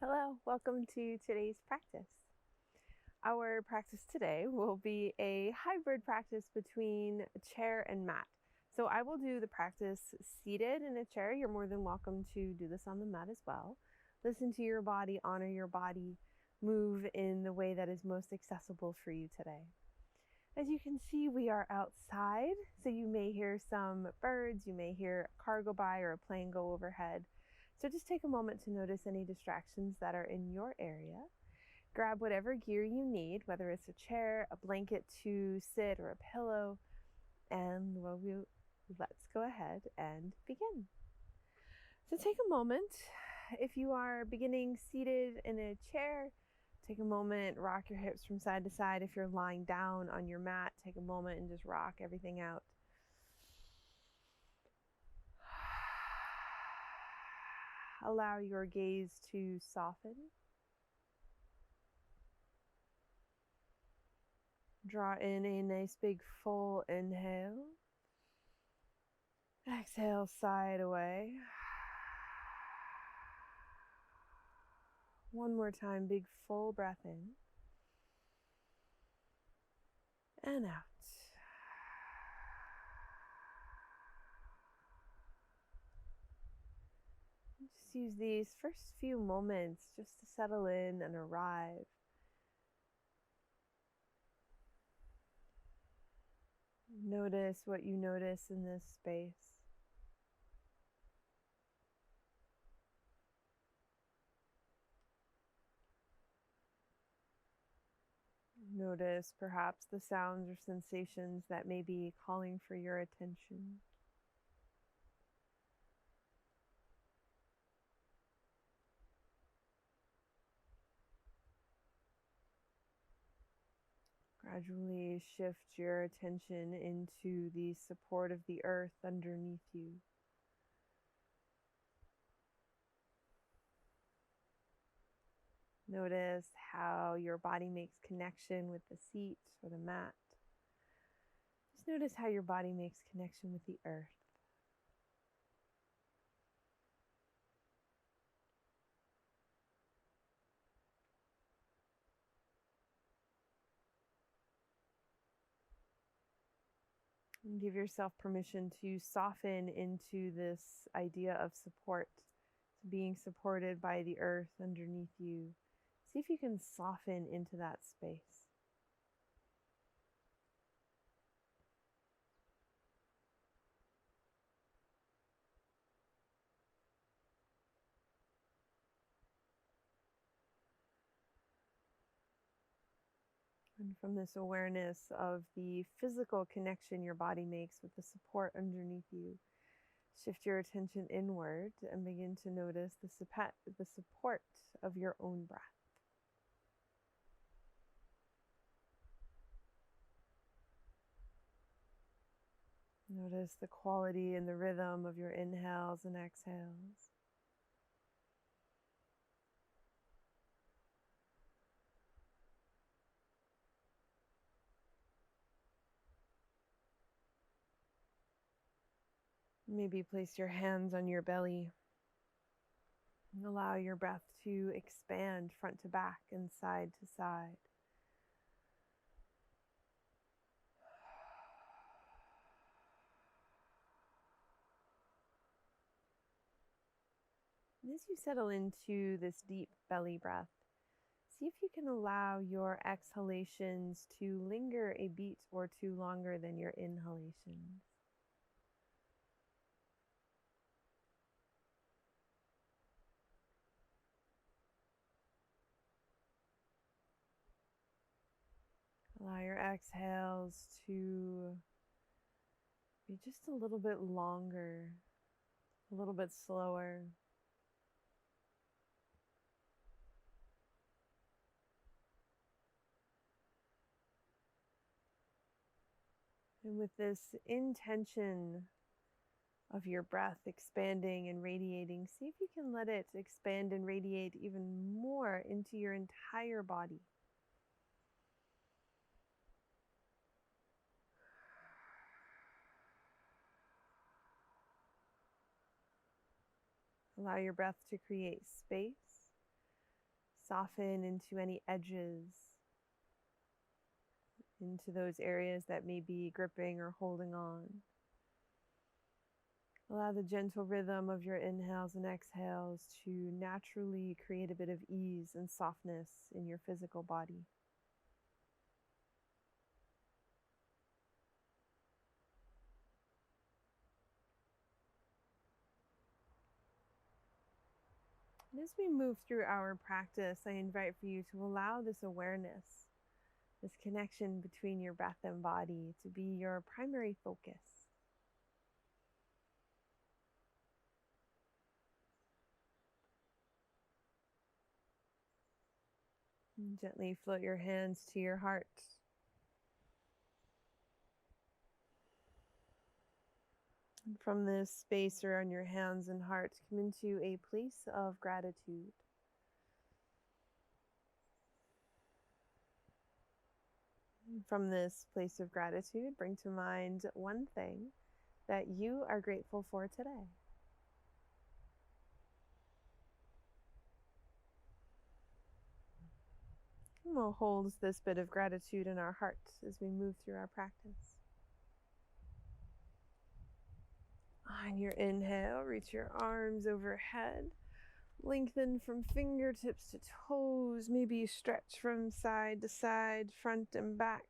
Hello, welcome to today's practice. Our practice today will be a hybrid practice between chair and mat. So I will do the practice seated in a chair. You're more than welcome to do this on the mat as well. Listen to your body, honor your body, move in the way that is most accessible for you today. As you can see, we are outside, so you may hear some birds, you may hear a car go by or a plane go overhead. So just take a moment to notice any distractions that are in your area. Grab whatever gear you need, whether it's a chair, a blanket to sit, or a pillow, and let's go ahead and begin. So take a moment. If you are beginning seated in a chair, take a moment, rock your hips from side to side. If you're lying down on your mat, take a moment and just rock everything out. Allow your gaze to soften. Draw in a nice big full inhale. Exhale, sigh it away. One more time, big full breath in. And out. Just use these first few moments just to settle in and arrive. Notice what you notice in this space. Notice perhaps the sounds or sensations that may be calling for your attention. Gradually shift your attention into the support of the earth underneath you. Notice how your body makes connection with the seat or the mat. Just notice how your body makes connection with the earth. And give yourself permission to soften into this idea of support, to being supported by the earth underneath you. See if you can soften into that space. And from this awareness of the physical connection your body makes with the support underneath you, shift your attention inward and begin to notice the support of your own breath. Notice the quality and the rhythm of your inhales and exhales. Maybe place your hands on your belly and allow your breath to expand front to back and side to side. And as you settle into this deep belly breath, see if you can allow your exhalations to linger a beat or two longer than your inhalations. Allow your exhales to be just a little bit longer, a little bit slower. And with this intention of your breath expanding and radiating, see if you can let it expand and radiate even more into your entire body. Allow your breath to create space Soften into any edges, into those areas that may be gripping or holding on. Allow the gentle rhythm of your inhales and exhales to naturally create a bit of ease and softness in your physical body. And as we move through our practice, I invite for you to allow this awareness, this connection between your breath and body, to be your primary focus. And gently float your hands to your heart. And from this space around your hands and heart, come into a place of gratitude. And from this place of gratitude, bring to mind one thing that you are grateful for today. And we'll hold this bit of gratitude in our hearts as we move through our practice. On your inhale, reach your arms overhead. Lengthen from fingertips to toes. Maybe stretch from side to side, front and back.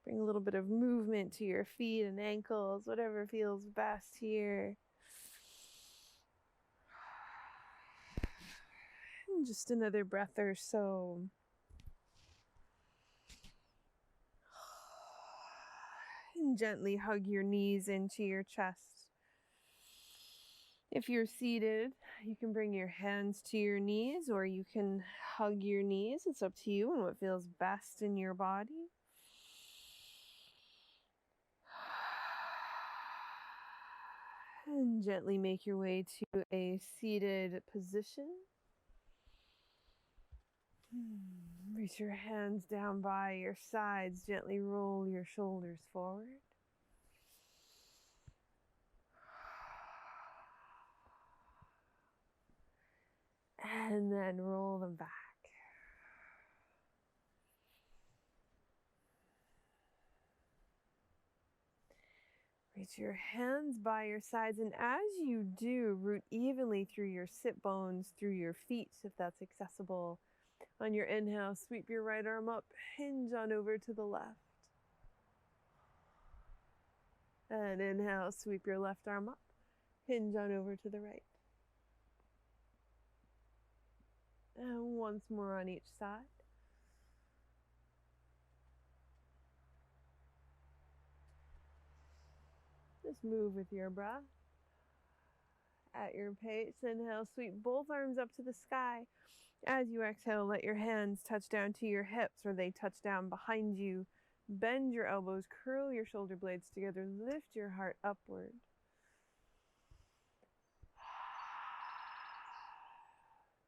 Bring a little bit of movement to your feet and ankles, whatever feels best here. And just another breath or so. And gently hug your knees into your chest. If you're seated, you can bring your hands to your knees, or you can hug your knees. It's up to you and what feels best in your body. And gently make your way to a seated position. Reach your hands down by your sides. Gently roll your shoulders forward. And then roll them back. Reach your hands by your sides, and as you do, root evenly through your sit bones, through your feet, if that's accessible. On your inhale, sweep your right arm up, hinge on over to the left. And inhale, sweep your left arm up, hinge on over to the right. And once more on each side. Just move with your breath. At your pace, inhale, sweep both arms up to the sky. As you exhale, let your hands touch down to your hips, or they touch down behind you. Bend your elbows, curl your shoulder blades together, lift your heart upward.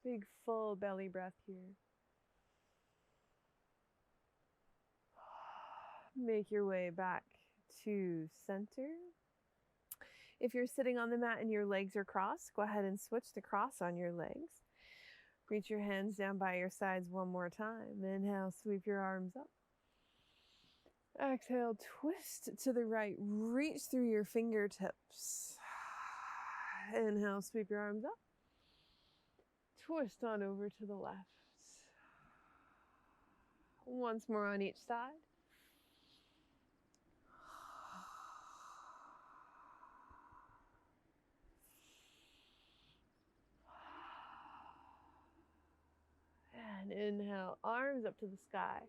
Big full belly breath here. Make your way back to center. If you're sitting on the mat and your legs are crossed, go ahead and switch to cross on your legs. Reach your hands down by your sides one more time. Inhale, sweep your arms up. Exhale, twist to the right. Reach through your fingertips. Inhale, sweep your arms up. Twist on over to the left. Once more on each side. And inhale, arms up to the sky.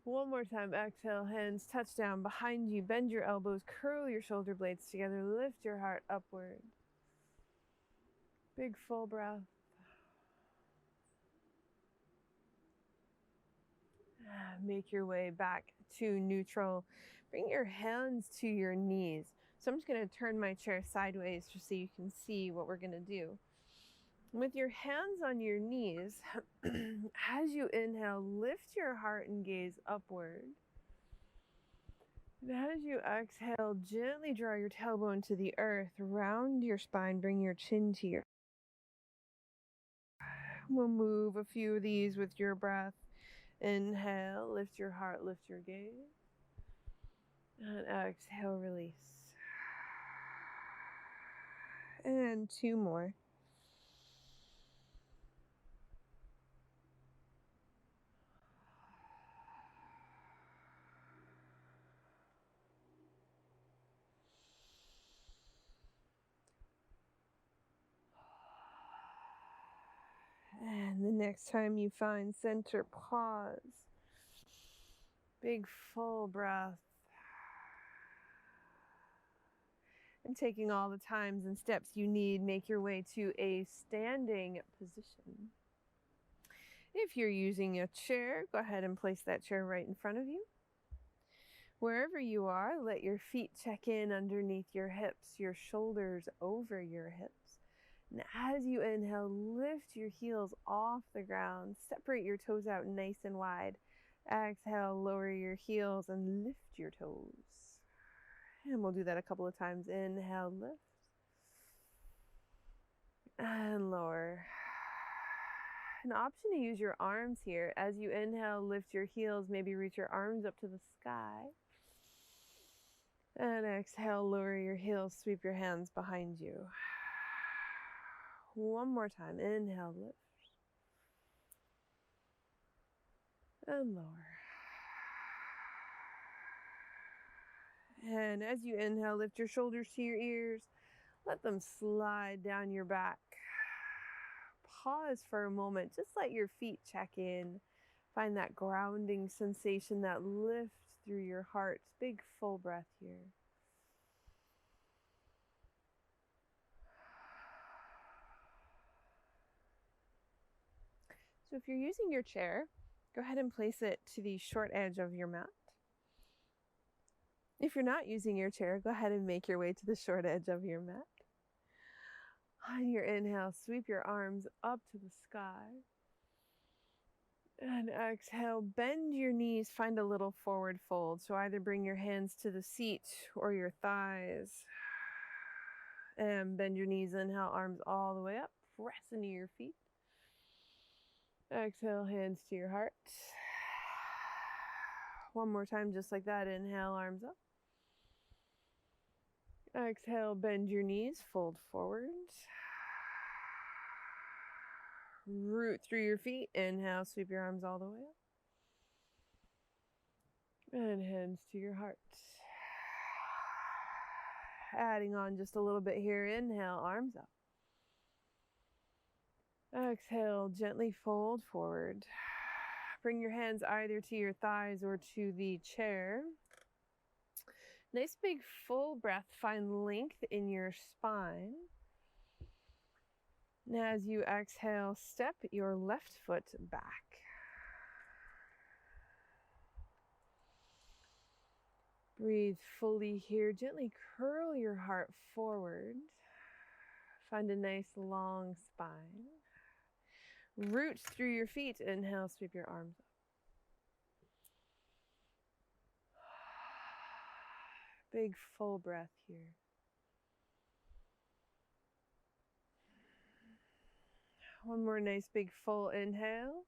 One more time, exhale, hands touch down behind you. Bend your elbows, curl your shoulder blades together, lift your heart upward. Big full breath. Make your way back to neutral. Bring your hands to your knees. So I'm just going to turn my chair sideways just so you can see what we're going to do. With your hands on your knees, as you inhale, lift your heart and gaze upward. And as you exhale, gently draw your tailbone to the earth, round your spine, bring your chin to your. We'll move a few of these with your breath. Inhale, lift your heart, lift your gaze. And exhale, release. And 2 more. And the next time you find center, pause. Big full breath. And taking all the times and steps you need, make your way to a standing position. If you're using a chair, go ahead and place that chair right in front of you. Wherever you are, let your feet check in underneath your hips, your shoulders over your hips. And as you inhale, lift your heels off the ground. Separate your toes out nice and wide. Exhale, lower your heels and lift your toes. And we'll do that a couple of times. Inhale, lift. And lower. An option to use your arms here. As you inhale, lift your heels. Maybe reach your arms up to the sky. And exhale, lower your heels. Sweep your hands behind you. One more time. Inhale, lift. And lower. And as you inhale, lift your shoulders to your ears. Let them slide down your back. Pause for a moment. Just let your feet check in. Find that grounding sensation, that lift through your heart. Big full breath here. So if you're using your chair, go ahead and place it to the short edge of your mat. If you're not using your chair, go ahead and make your way to the short edge of your mat. On your inhale, sweep your arms up to the sky. And exhale, bend your knees, find a little forward fold. So either bring your hands to the seat or your thighs. And bend your knees, inhale, arms all the way up. Press into your feet. Exhale, hands to your heart. One more time, just like that. Inhale, arms up. Exhale, bend your knees, fold forward. Root through your feet. Inhale, sweep your arms all the way up. And hands to your heart. Adding on just a little bit here. Inhale, arms up. Exhale, gently fold forward. Bring your hands either to your thighs or to the chair. Nice big full breath. Find length in your spine. Now as you exhale, step your left foot back. Breathe fully here. Gently curl your heart forward. Find a nice long spine. Root through your feet. Inhale, sweep your arms up. Big full breath here. One more nice big full inhale.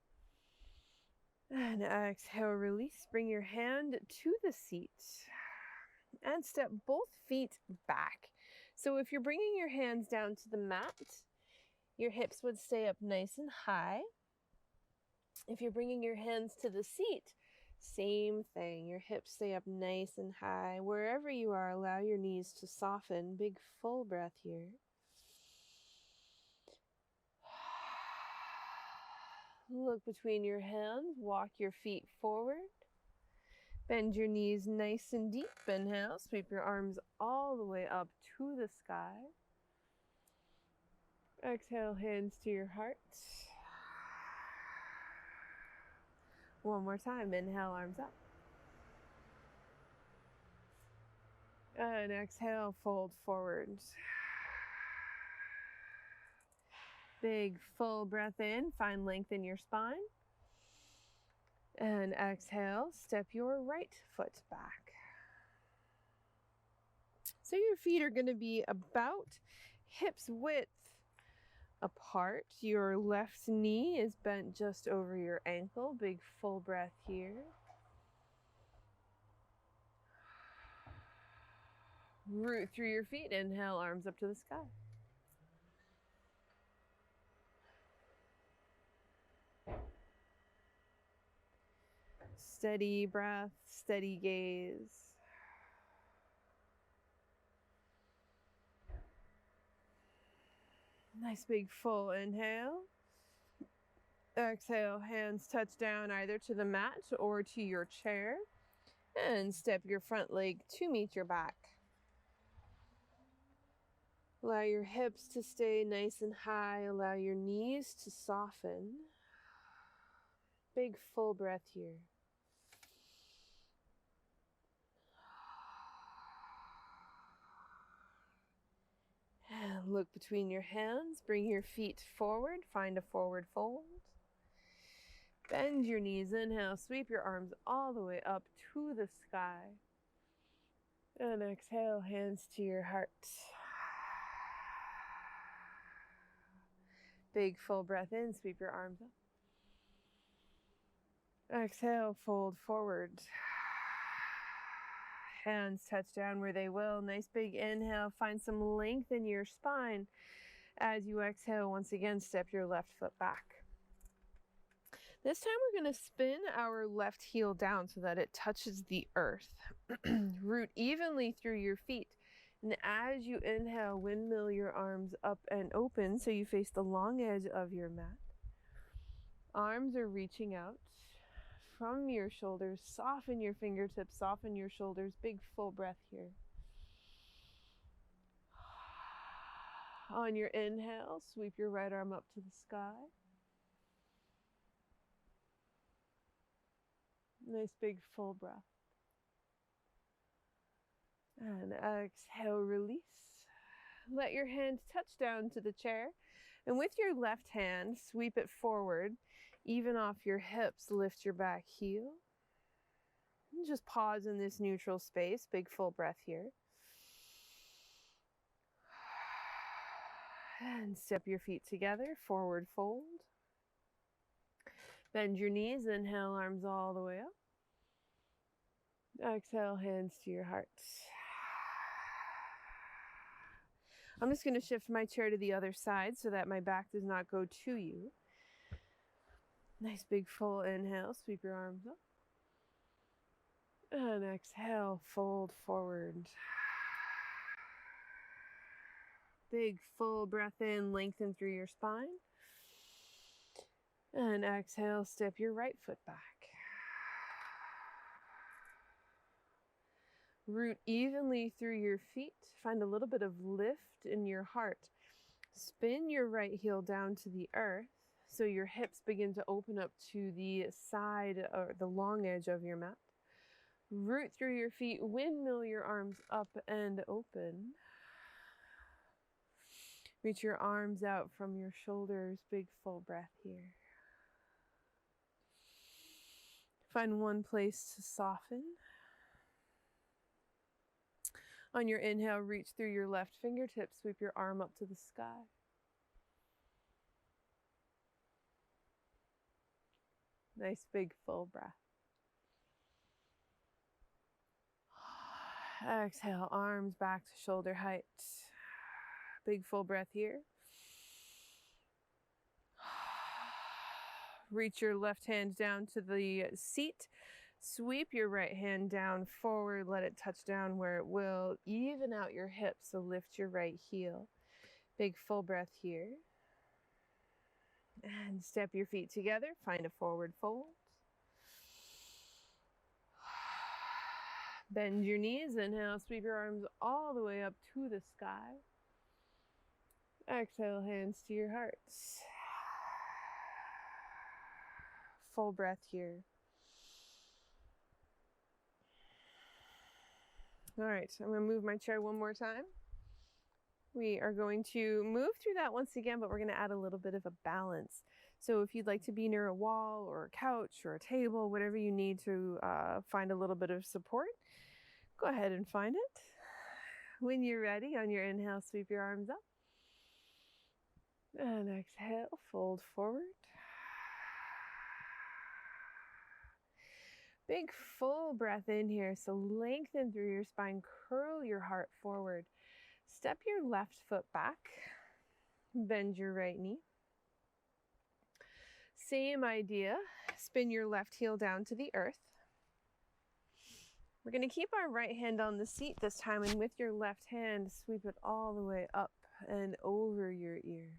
And exhale, release. Bring your hand to the seat. And step both feet back. So if you're bringing your hands down to the mat, your hips would stay up nice and high. If you're bringing your hands to the seat, same thing. Your hips stay up nice and high. Wherever you are, allow your knees to soften. Big full breath here. Look between your hands. Walk your feet forward. Bend your knees nice and deep. Inhale. Sweep your arms all the way up to the sky. Exhale, hands to your heart. One more time. Inhale, arms up. And exhale, fold forward. Big full breath in. Find length in your spine. And exhale, step your right foot back. So your feet are going to be about hips width apart. Your left knee is bent just over your ankle. Big full breath here. Root through your feet. Inhale, arms up to the sky. Steady breath, steady gaze. Nice big full inhale. Exhale, hands touch down either to the mat or to your chair. And step your front leg to meet your back. Allow your hips to stay nice and high. Allow your knees to soften. Big full breath here. And look between your hands. Bring your feet forward. Find a forward fold. Bend your knees. Inhale. Sweep your arms all the way up to the sky. And exhale, hands to your heart. Big full breath in. Sweep your arms up. Exhale, fold forward. Hands touch down where they will. Nice big inhale. Find some length in your spine. As you exhale, once again, step your left foot back. This time we're going to spin our left heel down so that it touches the earth. Root evenly through your feet. And as you inhale, windmill your arms up and open so you face the long edge of your mat. Arms are reaching out from your shoulders. Soften your fingertips, soften your shoulders. Big full breath here. On your inhale, sweep your right arm up to the sky. Nice big full breath. And exhale, release. Let your hand touch down to the chair. And with your left hand, sweep it forward. Even off your hips, lift your back heel. And just pause in this neutral space. Big full breath here. And step your feet together, forward fold. Bend your knees, inhale, arms all the way up. Exhale, hands to your heart. I'm just going to shift my chair to the other side so that my back does not go to you. Nice big full inhale, sweep your arms up. And exhale, fold forward. Big full breath in, lengthen through your spine. And exhale, step your right foot back. Root evenly through your feet. Find a little bit of lift in your heart. Spin your right heel down to the earth so your hips begin to open up to the side or the long edge of your mat. Root through your feet, windmill your arms up and open. Reach your arms out from your shoulders. Big full breath here. Find one place to soften. On your inhale, reach through your left fingertips, sweep your arm up to the sky. Nice big full breath. Exhale, arms back to shoulder height. Big full breath here. Reach your left hand down to the seat. Sweep your right hand down forward. Let it touch down where it will. Even out your hips, so lift your right heel. Big full breath here. And step your feet together. Find a forward fold. Bend your knees. Inhale, sweep your arms all the way up to the sky. Exhale, hands to your hearts. Full breath here. All right, I'm going to move my chair one more time. We are going to move through that once again, but we're going to add a little bit of a balance. So if you'd like to be near a wall or a couch or a table, whatever you need to find a little bit of support, go ahead and find it. When you're ready, on your inhale, sweep your arms up. And exhale, fold forward. Big full breath in here, so lengthen through your spine, curl your heart forward. Step your left foot back, bend your right knee. Same idea, spin your left heel down to the earth. We're going to keep our right hand on the seat this time, and with your left hand, sweep it all the way up and over your ear.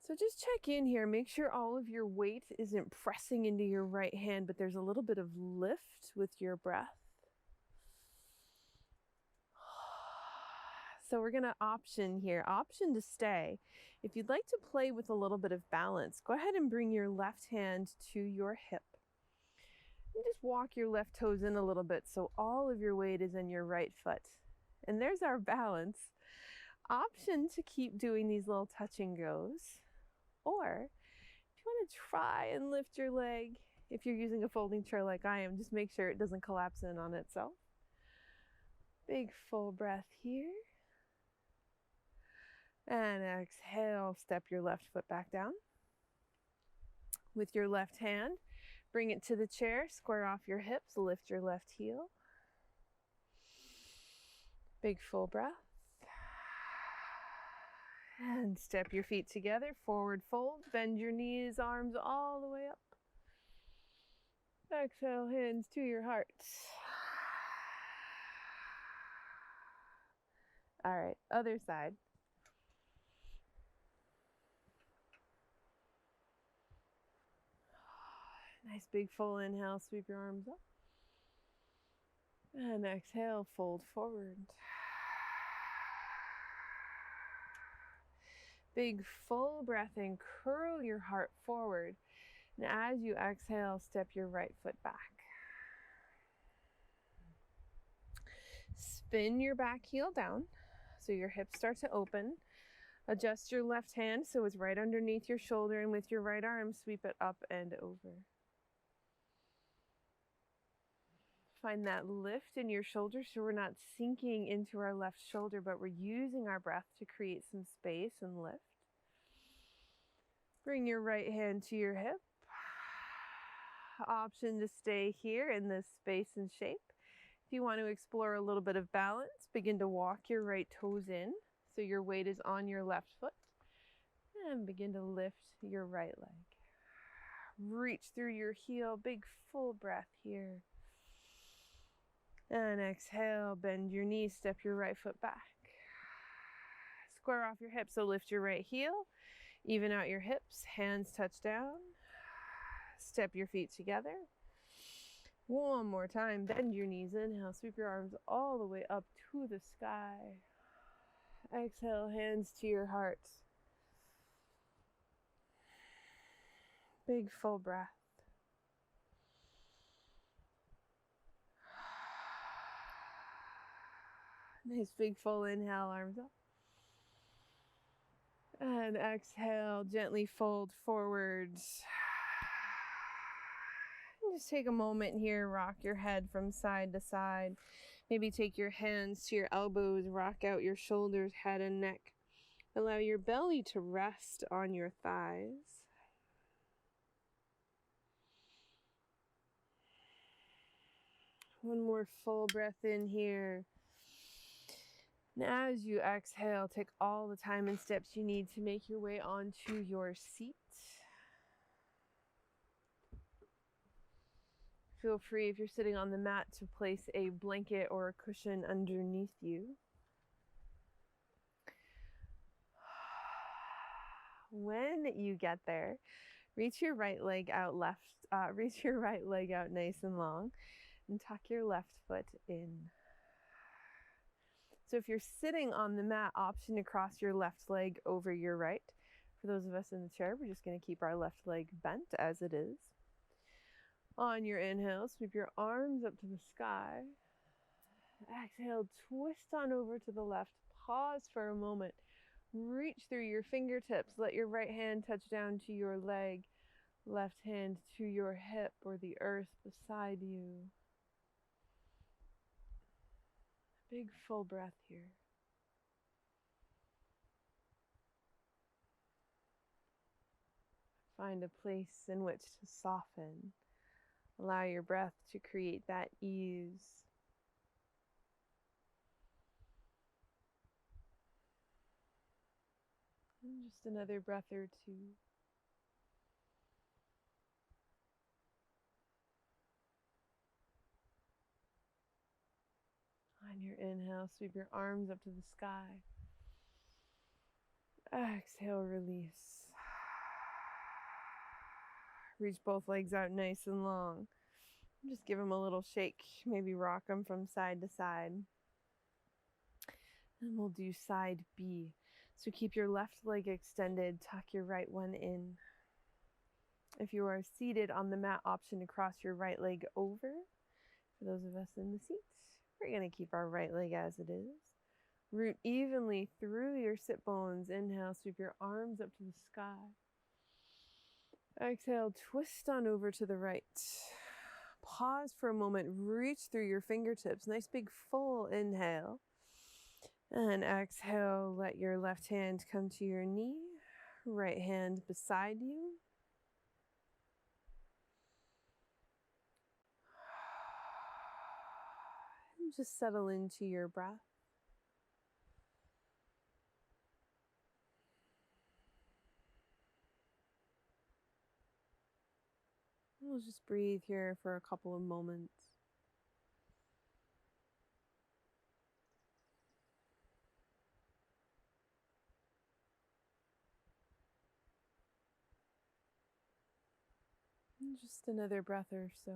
So just check in here, make sure all of your weight isn't pressing into your right hand, but there's a little bit of lift with your breath. So we're going to option to stay. If you'd like to play with a little bit of balance, go ahead and bring your left hand to your hip. And just walk your left toes in a little bit so all of your weight is in your right foot. And there's our balance. Option to keep doing these little touch and goes. Or if you want to try and lift your leg, if you're using a folding chair like I am, just make sure it doesn't collapse in on itself. Big full breath here. And exhale, step your left foot back down. With your left hand, bring it to the chair, square off your hips, lift your left heel. Big full breath. And step your feet together, forward fold, bend your knees, arms all the way up. Exhale, hands to your heart. All right, other side. Nice big full inhale, sweep your arms up. And exhale, fold forward. Big full breath in, curl your heart forward. And as you exhale, step your right foot back. Spin your back heel down so your hips start to open. Adjust your left hand so it's right underneath your shoulder, and with your right arm, sweep it up and over. Find that lift in your shoulder so we're not sinking into our left shoulder, but we're using our breath to create some space and lift. Bring your right hand to your hip. Option to stay here in this space and shape. If you want to explore a little bit of balance, begin to walk your right toes in so your weight is on your left foot, and begin to lift your right leg. Reach through your heel, big full breath here. And exhale, bend your knees, step your right foot back. Square off your hips, so lift your right heel, even out your hips, hands touch down. Step your feet together. One more time, bend your knees, inhale, sweep your arms all the way up to the sky. Exhale, hands to your heart. Big full breath. Nice big full inhale, arms up. And exhale, gently fold forwards. And just take a moment here, rock your head from side to side. Maybe take your hands to your elbows, rock out your shoulders, head and neck. Allow your belly to rest on your thighs. One more full breath in here. And as you exhale, take all the time and steps you need to make your way onto your seat. Feel free, if you're sitting on the mat, to place a blanket or a cushion underneath you. When you get there, reach your right leg out reach your right leg out nice and long, and tuck your left foot in. So if you're sitting on the mat, option to cross your left leg over your right. For those of us in the chair, we're just going to keep our left leg bent as it is. On your inhale, sweep your arms up to the sky. Exhale, twist on over to the left. Pause for a moment. Reach through your fingertips. Let your right hand touch down to your leg. Left hand to your hip or the earth beside you. Big full breath here. Find a place in which to soften. Allow your breath to create that ease. And just another breath or two. On your inhale, sweep your arms up to the sky. Exhale, release. Reach both legs out nice and long. Just give them a little shake. Maybe rock them from side to side. And we'll do side B. So keep your left leg extended, tuck your right one in. If you are seated on the mat, option to cross your right leg over. For those of us in the seats, we're going to keep our right leg as it is. Root evenly through your sit bones. Inhale, sweep your arms up to the sky. Exhale, twist on over to the right. Pause for a moment, reach through your fingertips. Nice big full inhale. And exhale, let your left hand come to your knee, right hand beside you. And just settle into your breath. We'll just breathe here for a couple of moments. And just another breath or so.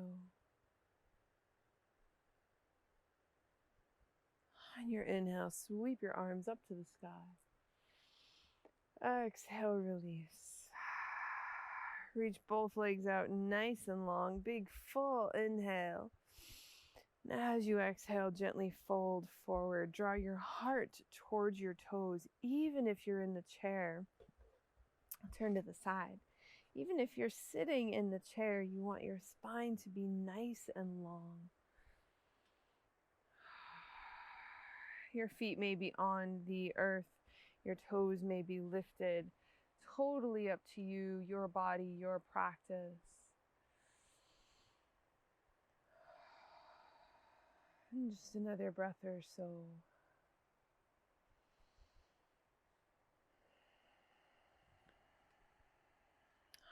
On your inhale, sweep your arms up to the sky. Exhale, release. Reach both legs out nice and long. Big full inhale. And as you exhale, gently fold forward. Draw your heart towards your toes. Even if you're in the chair, turn to the side. Even if you're sitting in the chair, you want your spine to be nice and long. Your feet may be on the earth. Your toes may be lifted. Totally up to you, your body, your practice. And just another breath or so.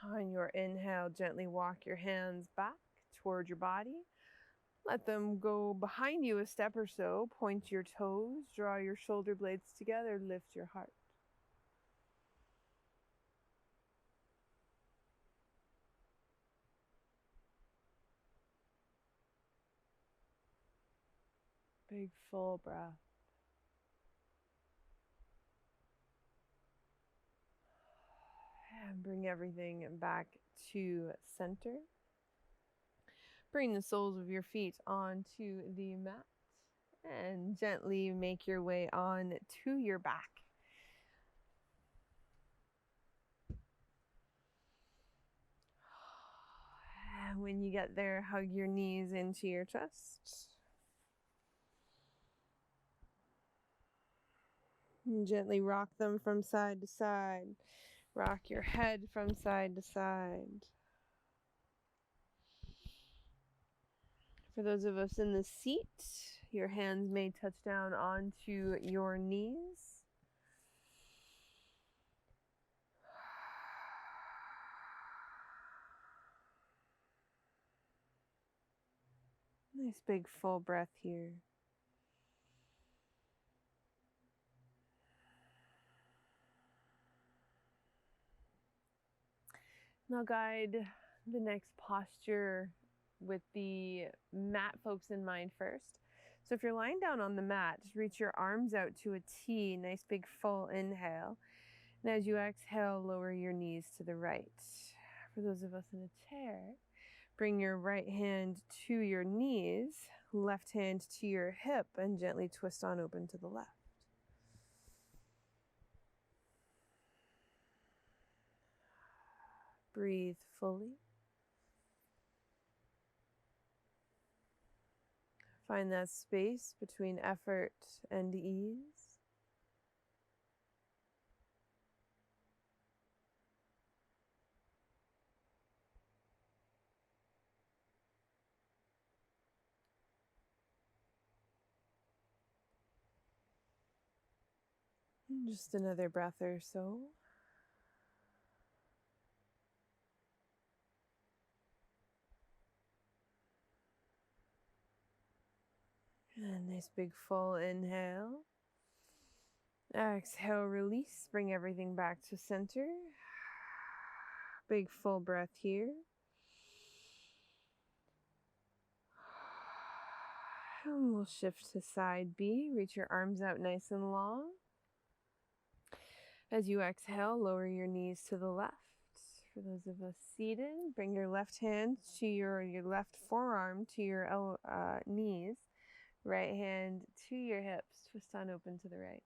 On your inhale, gently walk your hands back toward your body. Let them go behind you a step or so. Point your toes, draw your shoulder blades together, lift your heart. Big full breath. And bring everything back to center. Bring the soles of your feet onto the mat and gently make your way on to your back. And when you get there, hug your knees into your chest. And gently rock them from side to side. Rock your head from side to side. For those of us in the seat, your hands may touch down onto your knees. Nice big full breath here. Now guide the next posture with the mat folks in mind first. So if you're lying down on the mat, just reach your arms out to a T, nice big full inhale. And as you exhale, lower your knees to the right. For those of us in a chair, bring your right hand to your knees, left hand to your hip, and gently twist on open to the left. Breathe fully. Find that space between effort and ease. Just another breath or so. And nice big full inhale. Exhale, release. Bring everything back to center. Big full breath here. And we'll shift to side B. Reach your arms out nice and long. As you exhale, lower your knees to the left. For those of us seated, bring your left hand to your left forearm to your knees. Right hand to your hips. Twist on open to the right.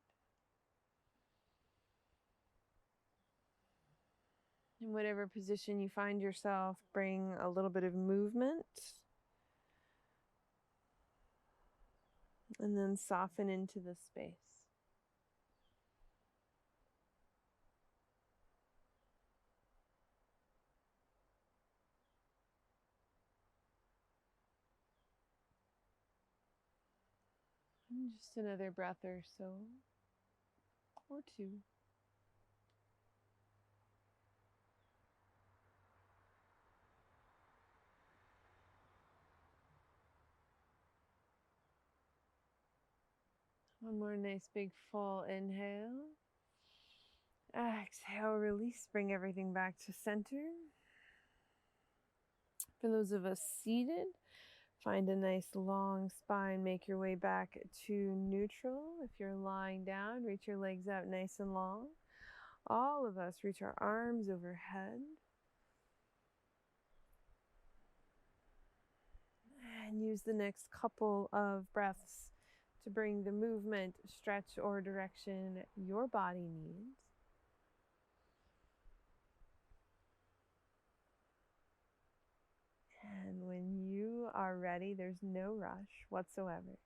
In whatever position you find yourself, bring a little bit of movement. And then soften into the space. And just another breath or so, or two. One more nice big full inhale. Exhale, release, bring everything back to center. For those of us seated, find a nice long spine, make your way back to neutral. If you're lying down, reach your legs out nice and long. All of us reach our arms overhead. And use the next couple of breaths to bring the movement, stretch, or direction your body needs. And when you are ready, there's no rush whatsoever.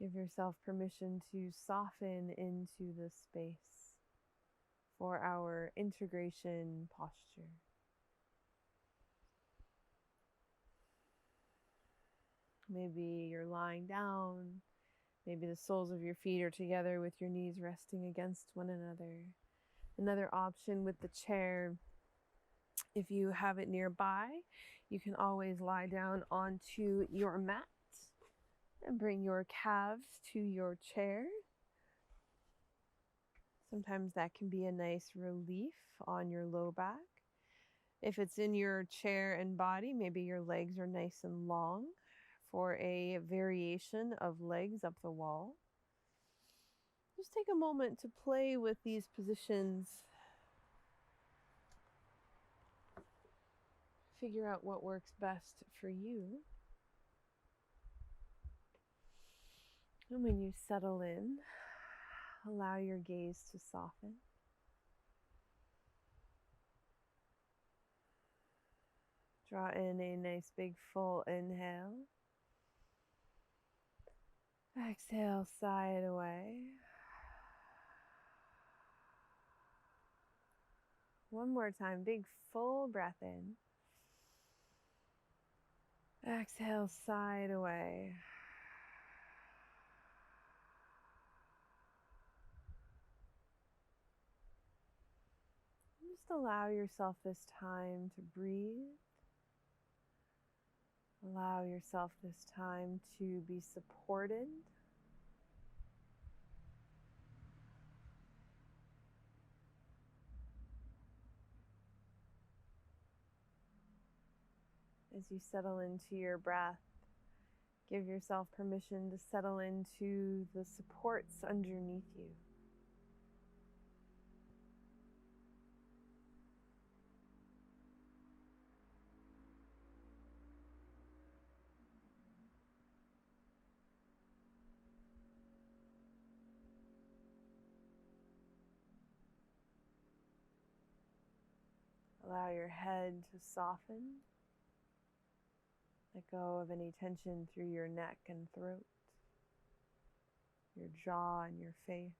Give yourself permission to soften into the space for our integration posture. Maybe you're lying down. Maybe the soles of your feet are together with your knees resting against one another. Another option with the chair, if you have it nearby, you can always lie down onto your mat and bring your calves to your chair. Sometimes that can be a nice relief on your low back. If it's in your chair and body, maybe your legs are nice and long for a variation of legs up the wall. Just take a moment to play with these positions. Figure out what works best for you. And when you settle in, allow your gaze to soften. Draw in a nice big full inhale. Exhale, sigh it away. One more time, big full breath in. Exhale, sigh it away. Just allow yourself this time to breathe. Allow yourself this time to be supported. As you settle into your breath, give yourself permission to settle into the supports underneath you. Allow your head to soften. Let go of any tension through your neck and throat, your jaw and your face.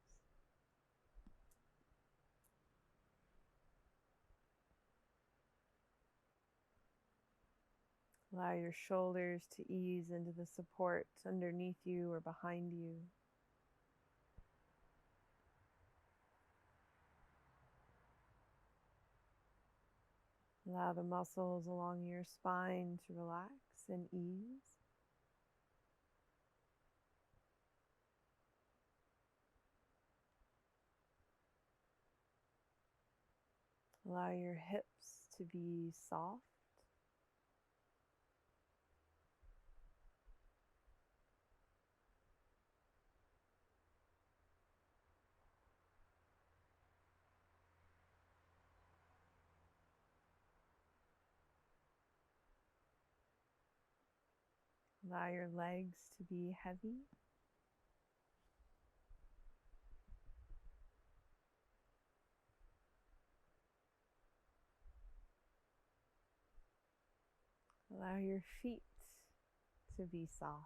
Allow your shoulders to ease into the supports underneath you or behind you. Allow the muscles along your spine to relax and ease. Allow your hips to be soft. Allow your legs to be heavy. Allow your feet to be soft.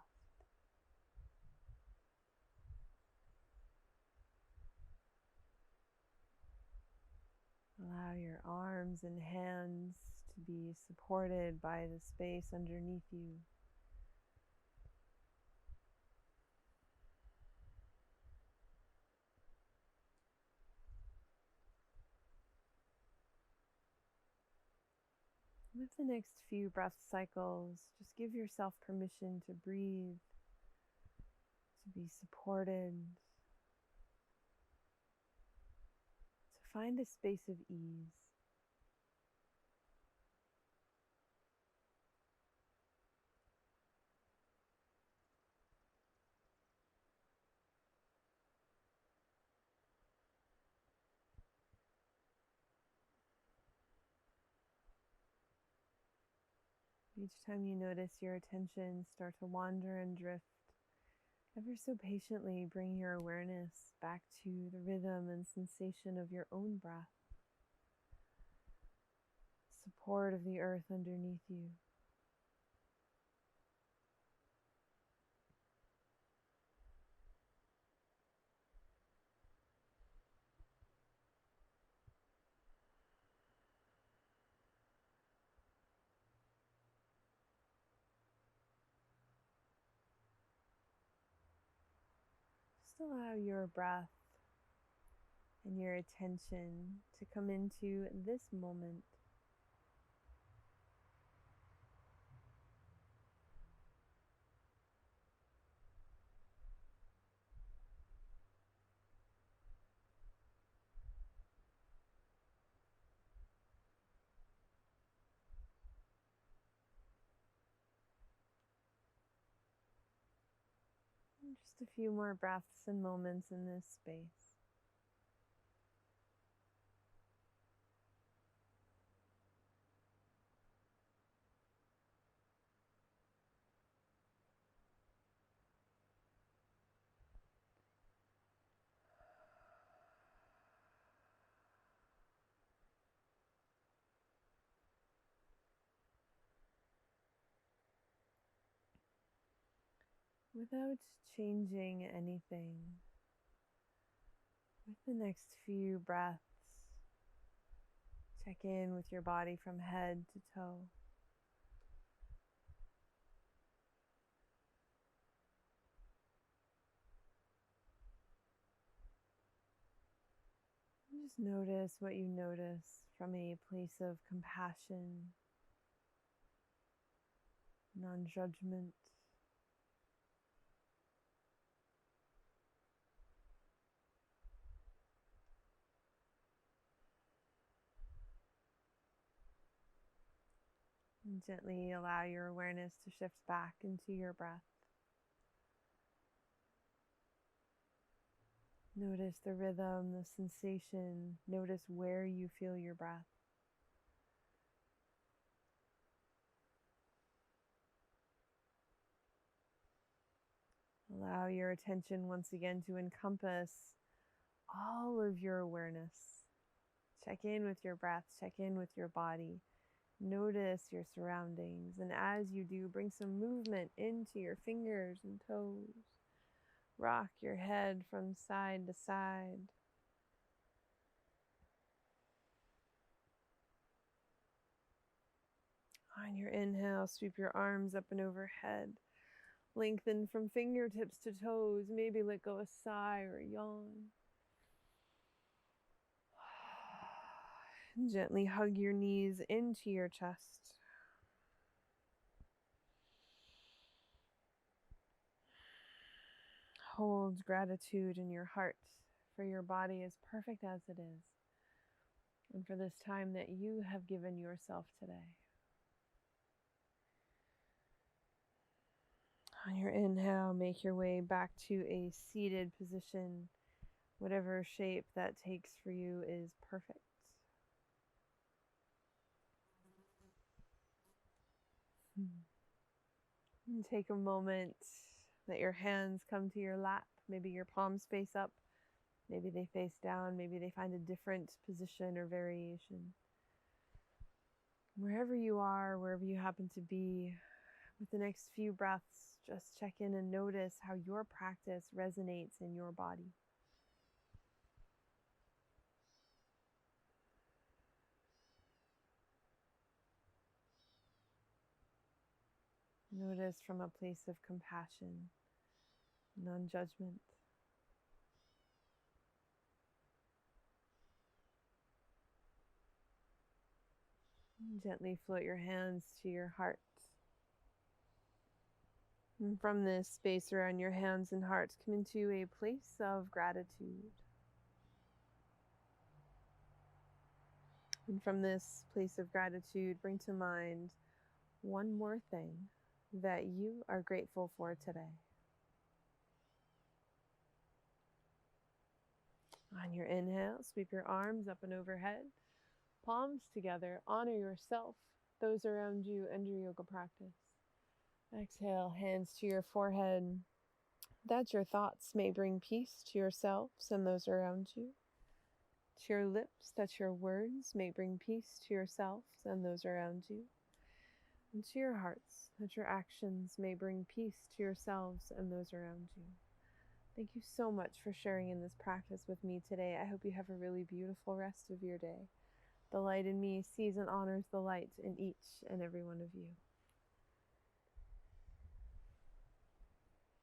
Allow your arms and hands to be supported by the space underneath you. With the next few breath cycles, just give yourself permission to breathe, to be supported, to find a space of ease. Each time you notice your attention start to wander and drift, ever so patiently bring your awareness back to the rhythm and sensation of your own breath, support of the earth underneath you. Just allow your breath and your attention to come into this moment. And just a few more breaths and moments in this space. Without changing anything, with the next few breaths, check in with your body from head to toe. And just notice what you notice from a place of compassion, non-judgment. And gently allow your awareness to shift back into your breath. Notice the rhythm, the sensation. Notice where you feel your breath. Allow your attention once again to encompass all of your awareness. Check in with your breath, check in with your body. Notice your surroundings, and as you do, bring some movement into your fingers and toes. Rock your head from side to side. On your inhale, sweep your arms up and overhead. Lengthen from fingertips to toes. Maybe let go a sigh or a yawn. Gently hug your knees into your chest. Hold gratitude in your heart for your body as perfect as it is, and for this time that you have given yourself today. On your inhale, make your way back to a seated position. Whatever shape that takes for you is perfect. And take a moment, let your hands come to your lap. Maybe your palms face up, maybe they face down, maybe they find a different position or variation. Wherever you are, wherever you happen to be, with the next few breaths, just check in and notice how your practice resonates in your body. Notice from a place of compassion, non-judgment. Gently float your hands to your heart. And from this space around your hands and heart, come into a place of gratitude. And from this place of gratitude, bring to mind one more thing that you are grateful for today. On your inhale, sweep your arms up and overhead, palms together, honor yourself, those around you, and your yoga practice. Exhale, hands to your forehead, that your thoughts may bring peace to yourselves and those around you. To your lips, that your words may bring peace to yourselves and those around you. And to your hearts, that your actions may bring peace to yourselves and those around you. Thank you so much for sharing in this practice with me today. I hope you have a really beautiful rest of your day. The light in me sees and honors the light in each and every one of you.